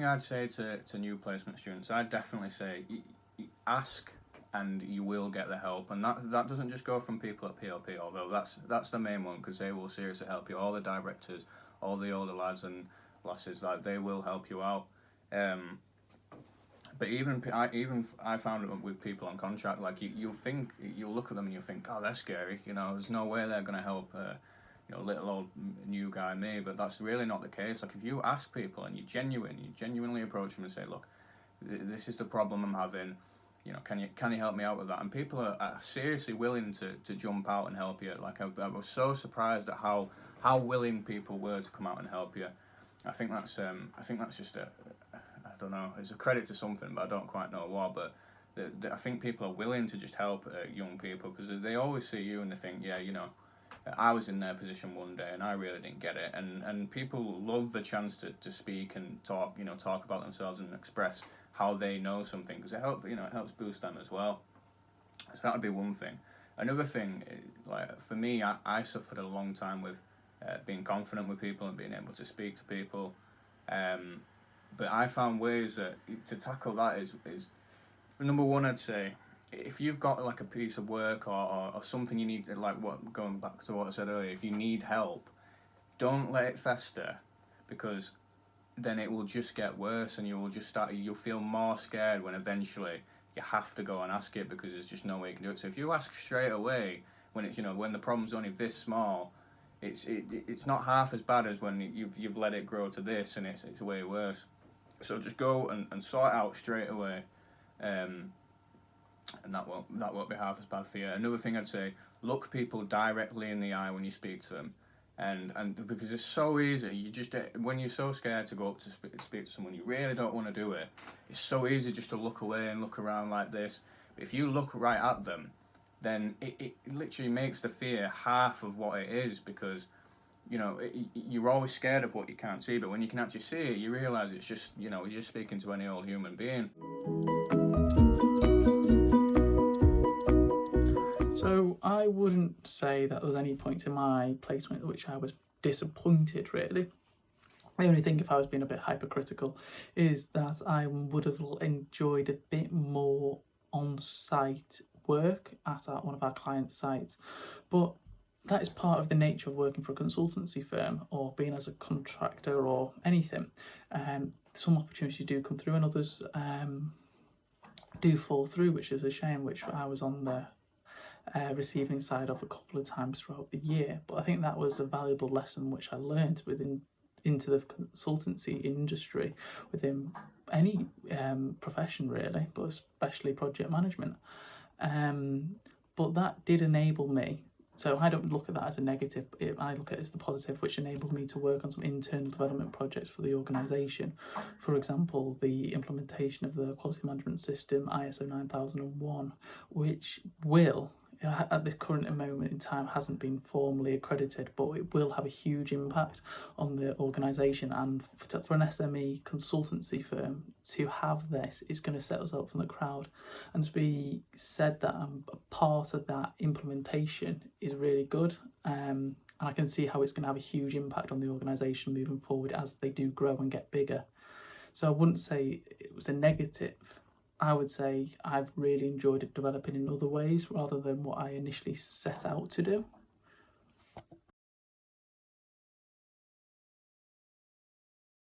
I'd say to new placement students, I'd definitely say ask and you will get the help. And that doesn't just go from people at PLP, although that's the main one, because they will seriously help you. All the directors, all the older lads and lasses, like, they will help you out. But I found it with people on contract, like you'll look at them and you'll think, oh, they're scary, there's no way they're going to help little old new guy me. But that's really not the case. Like, if you ask people and you genuinely approach them and say, look, this is the problem I'm having, can you help me out with that? And people are seriously willing to jump out and help you. Like, I was so surprised at how willing people were to come out and help you. I think that's just I don't know, it's a credit to something, but I don't quite know what. But I think people are willing to just help young people, because they always see you and they think, yeah, I was in their position one day and I really didn't get it. And people love the chance to speak and talk about themselves and express how they know something, because it helps boost them as well. So that would be one thing. Another thing, like for me, I suffered a long time with being confident with people and being able to speak to people. But I found ways to tackle that is number one, I'd say, if you've got like a piece of work or something you need to, like, going back to what I said earlier, if you need help, don't let it fester, because then it will just get worse and you'll feel more scared when eventually you have to go and ask it, because there's just no way you can do it. So if you ask straight away when it's when the problem's only this small, it's not half as bad as when you've let it grow to this and it's way worse. So just go and sort it out straight away, and that won't be half as bad for you. Another thing I'd say, look people directly in the eye when you speak to them, and because it's so easy, when you're so scared to go up to speak to someone, you really don't want to do it. It's so easy just to look away and look around like this. But if you look right at them, then it literally makes the fear half of what it is, because you're always scared of what you can't see, but when you can actually see it, you realise it's just, you're just speaking to any old human being. So I wouldn't say that there was any point in my placement at which I was disappointed, really. The only thing, if I was being a bit hypercritical, is that I would have enjoyed a bit more on-site work at one of our client sites. But that is part of the nature of working for a consultancy firm or being as a contractor or anything. Some opportunities do come through and others do fall through, which is a shame, which I was on the receiving side of a couple of times throughout the year. But I think that was a valuable lesson which I learned into the consultancy industry within any profession really, but especially project management. But that did enable me, so I don't look at that as a negative, I look at it as the positive, which enabled me to work on some internal development projects for the organisation. For example, the implementation of the quality management system ISO 9001, which will, at this current moment in time, hasn't been formally accredited, but it will have a huge impact on the organisation. And for an SME consultancy firm to have this is going to set us up from the crowd. And to be said that I'm a part of that implementation is really good. And I can see how it's going to have a huge impact on the organisation moving forward as they do grow and get bigger. So I wouldn't say it was a negative. I would say I've really enjoyed it developing in other ways rather than what I initially set out to do.